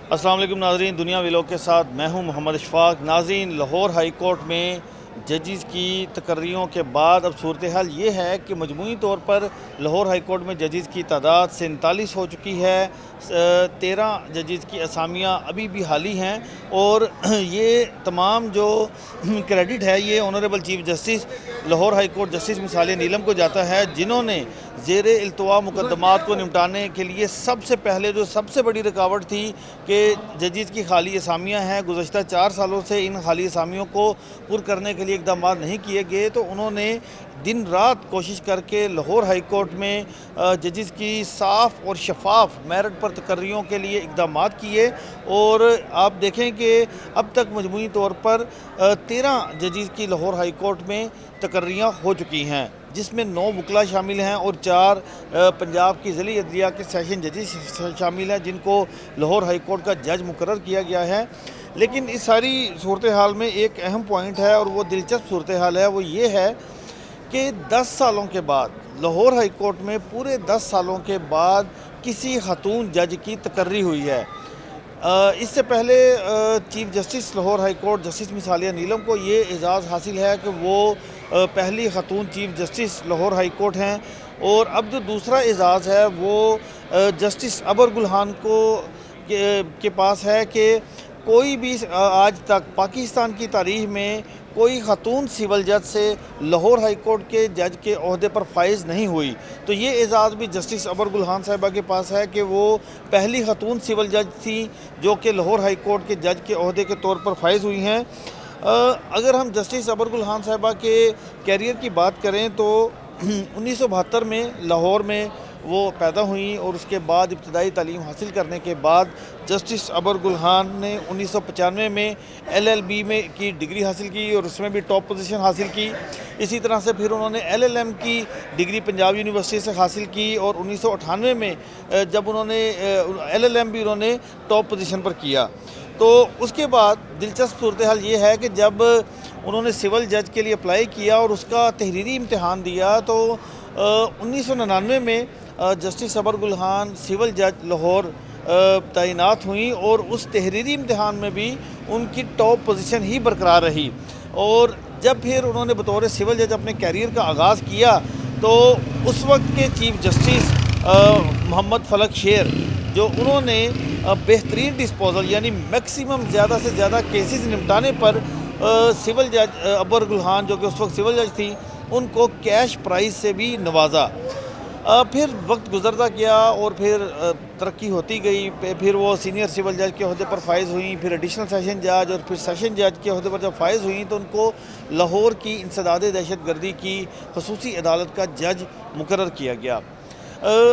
अस्सलाम वालेकुम नाज़रीन, दुनिया व्लॉग के साथ मैं हूं मोहम्मद इशफाक। नाज़रीन, लाहौर हाई कोर्ट में जजेस की तकर्रियों के बाद अब सूरत हाल ये है कि मजमूई तौर पर लाहौर हाई कोर्ट में जजेस की तादाद 47 हो चुकी है। 13 जजेस की असामियाँ अभी भी हाली हैं और ये तमाम जो क्रेडिट है ये honourable chief justice Lahore high court justice मिसाल नीलम को जाता है, जिन्होंने ज़ेर इल्तवा मुकदमात को निपटाने के लिए सबसे पहले जो सबसे बड़ी रुकावट थी कि जजेस की खाली असामियाँ हैं, गुज़श्ता 4 सालों से इन खाली असामियों को पुर करने के लिए इकदाम नहीं किए गए, तो उन्होंने दिन रात कोशिश करके लाहौर हाई कोर्ट में जजेस की साफ़ और शफाफ मेरिट पर तकर्रियों के लिए इकदाम किए। और आप देखें कि अब तक मजमूई तौर पर 13 जजेस की लाहौर हाई कोर्ट में तकर्रियाँ हो चुकी हैं, जिसमें 9 वकला शामिल हैं और 4 पंजाब की ज़िली अदलिया के सेशन जजेस शामिल हैं, जिनको लाहौर हाई कोर्ट का जज मुकर्रर किया गया है। लेकिन इस सारी सूरत हाल में एक अहम पॉइंट है और वो दिलचस्प सूरत हाल है, वो ये है कि 10 सालों के बाद लाहौर हाई कोर्ट में पूरे 10 सालों के बाद किसी खातून जज की तकर्री हुई है। इससे पहले chief justice Lahore high court justice मिसालिया नीलम को ये एजाज़ हासिल है कि वो पहली खातून chief justice Lahore high court हैं। और अब जो दूसरा एजाज़ है वो जस्टिस अबर गुलहान को के पास है कि कोई भी आज तक पाकिस्तान की तारीख़ में कोई खातून सिविल जज से लाहौर हाई कोर्ट के जज के ओहदे पर फाइज नहीं हुई। तो ये एजाज़ भी जस्टिस अबर गुलहान साहिबा के पास है कि वो पहली खातून सिविल जज थी जो कि लाहौर हाई कोर्ट के जज के ओहदे के तौर पर फाइज हुई हैं। अगर हम जस्टिस अबर गुलहान साहिबा के कैरियर की बात करें तो 1972 में लाहौर में वो पैदा हुई और उसके बाद इब्तदाई तालीम हासिल करने के बाद जस्टिस अबर गुलहान ने 1995 में LLB में की डिग्री हासिल की और उसमें भी टॉप पोजीशन हासिल की। इसी तरह से फिर उन्होंने LLM की डिग्री पंजाब यूनिवर्सिटी से हासिल की और 1998 में जब उन्होंने LLM भी उन्होंने टॉप पोजीशन पर किया। तो उसके बाद दिलचस्प सूरत हाल ये है कि जब उन्होंने सिविल जज के लिए अप्लाई किया और उसका तहरीरी इम्तहान दिया तो 1999 में जस्टिस अबर गुलहान सिविल जज लाहौर तैनात हुई और उस तहरीरी इम्तहान में भी उनकी टॉप पोजीशन ही बरकरार रही। और जब फिर उन्होंने बतौर सिविल जज अपने कैरियर का आगाज़ किया तो उस वक्त के चीफ जस्टिस मोहम्मद फलक शेर जो उन्होंने बेहतरीन डिस्पोजल यानी मैक्सिमम ज़्यादा से ज़्यादा केसेस निपटाने पर सिविल जज अबर गुलहान जो कि उस वक्त सिविल जज थी उनको कैश प्राइज़ से भी नवाजा। फिर वक्त गुजरता गया और फिर तरक्की होती गई। फिर वो सीनियर सिविल जज के अहदे पर फाइज हुई, फिर एडिशनल सेशन जज और फिर सेशन जज के अहदे पर जब फाइज हुई तो उनको लाहौर की इंसदाद दहशत गर्दी की खसूसी अदालत का जज मुकर्रर किया गया।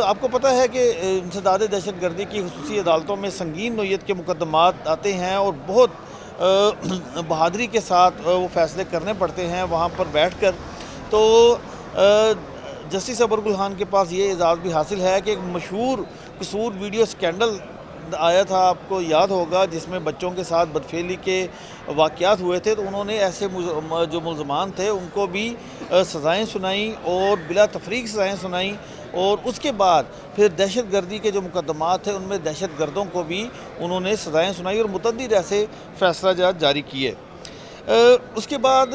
आपको पता है कि इंसदाद दहशत गर्दी की खसूसी अदालतों में संगीन नोयत के मुकदमात आते हैं और बहुत बहादरी के साथ वो फैसले करने पड़ते हैं वहाँ पर बैठ कर। तो जस्टिस अबर गुलहान के पास ये एजाज़ भी हासिल है कि एक मशहूर कसूर वीडियो स्कैंडल आया था, आपको याद होगा, जिसमें बच्चों के साथ बदफेली के वाक़यात हुए थे। तो उन्होंने ऐसे जो मुल्ज़मान थे उनको भी सज़ाएँ सुनाई और बिला तफरीक सज़ाएँ सुनाई। और उसके बाद फिर दहशत गर्दी के जो मुकदमात थे उनमें दहशत गर्दों को भी उन्होंने सज़ाएँ सुनाई और मुतअद्दिद ऐसे फैसला जारी किए। उसके बाद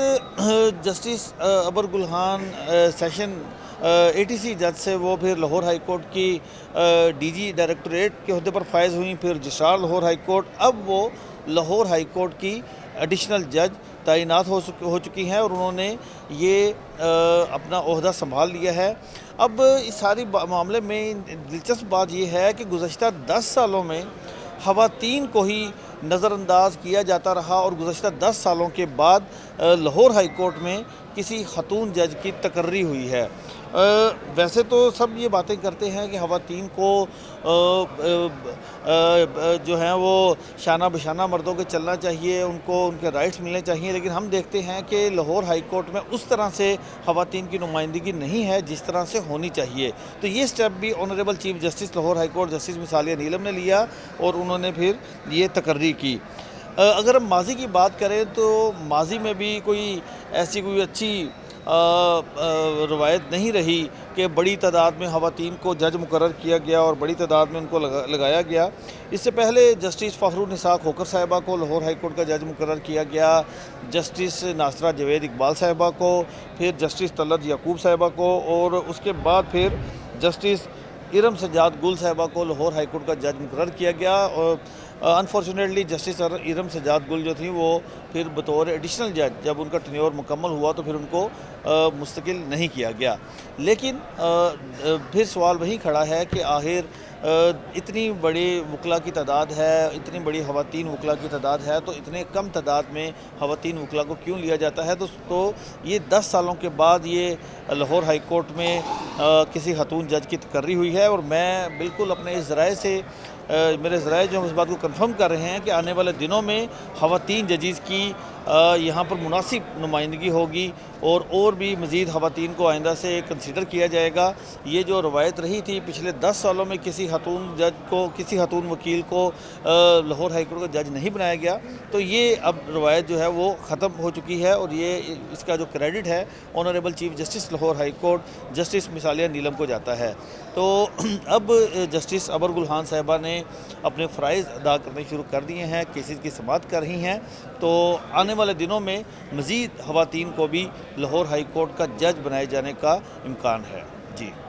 जस्टिस अबर गुलहान सेशन ATC जज से वो फिर लाहौर हाई कोर्ट की DG डायरेक्टरेट के अहदे पर फाइज हुई, फिर रजिस्ट्रार लाहौर हाई कोर्ट। अब वो लाहौर हाई कोर्ट की एडिशनल जज तैनात हो चुकी हैं और उन्होंने ये अपना ओहदा संभाल लिया है। अब इस सारी मामले में दिलचस्प बात यह है कि गुज़श्ता 10 सालों में ख़वातीन को ही नज़रअंदाज किया जाता रहा और गुज़श्ता 10 सालों के बाद लाहौर हाई कोर्ट में किसी खातून जज की तकर्री हुई है। वैसे तो सब ये बातें करते हैं कि ख़वातीन को जो हैं वो शाना बशाना मर्दों के चलना चाहिए, उनको उनके राइट्स मिलने चाहिए, लेकिन हम देखते हैं कि लाहौर हाई कोर्ट में उस तरह से ख़वातीन की नुमाइंदगी नहीं है जिस तरह से होनी चाहिए। तो ये स्टेप भी honourable chief justice Lahore high court justice मिसालिया नीलम ने लिया और उन्होंने फिर ये तकर्री की। अगर हम माजी की बात करें तो माजी में भी कोई ऐसी कोई अच्छी रवायत नहीं रही कि बड़ी तादाद में ख़वातीन को जज मुकर्रर किया गया और बड़ी तादाद में उनको लगाया गया। इससे पहले जस्टिस फ़खरुन्निसा खोखर साहिबा को लाहौर हाई कोर्ट का जज मुकर्रर किया गया, जस्टिस नासरा जवेद इकबाल साहिबा को, फिर जस्टिस तलत याकूब साहिबा को, और उसके बाद फिर जस्टिस इरम सज्जाद गुल साहिबा को लाहौर हाई कोर्ट का जज मुकर्रर किया गया। और अनफॉर्चुनेटली जस्टिस इरम सज्जाद गुल जो थी वो फिर बतौर एडिशनल जज जब उनका टेन्योर मुकम्मल हुआ तो फिर उनको मुस्तकिल नहीं किया गया। लेकिन फिर सवाल वही खड़ा है कि आखिर इतनी बड़ी वकला की तादाद है, इतनी बड़ी ख़वातीन वकला की तादाद है, तो इतने कम तादाद में ख़वातीन वकला को क्यों लिया जाता है। तो ये 10 सालों के बाद ये लाहौर हाई कोर्ट में किसी खातून जज की तकर्री हुई है। और मैं बिल्कुल अपने इस ज़राए से मेरे ज़राए जो हम इस बात को कंफर्म कर रहे हैं कि आने वाले दिनों में ख़वातीन जजीज़ की यहाँ पर मुनासिब नुमाइंदगी होगी और भी मज़ीद ख़वातीन को आइंदा से कंसिडर किया जाएगा। ये जो रवायत रही थी पिछले 10 सालों में किसी खातून जज को, किसी खातून वकील को लाहौर हाई कोर्ट का जज नहीं बनाया गया, तो ये अब रवायत जो है वो ख़त्म हो चुकी है। और ये इसका जो क्रेडिट है honourable chief justice Lahore high court justice मिसालिया नीलम को जाता है। तो अब जस्टिस अबर गुलहान साहिबा ने अपने फ़राइज़ अदा करने शुरू कर दिए हैं, केसेस की समाअत कर रही हैं। तो आने वाले दिनों में मज़ीद ख़वातीन को भी लाहौर हाई कोर्ट का जज बनाए जाने का इम्कान है। जी।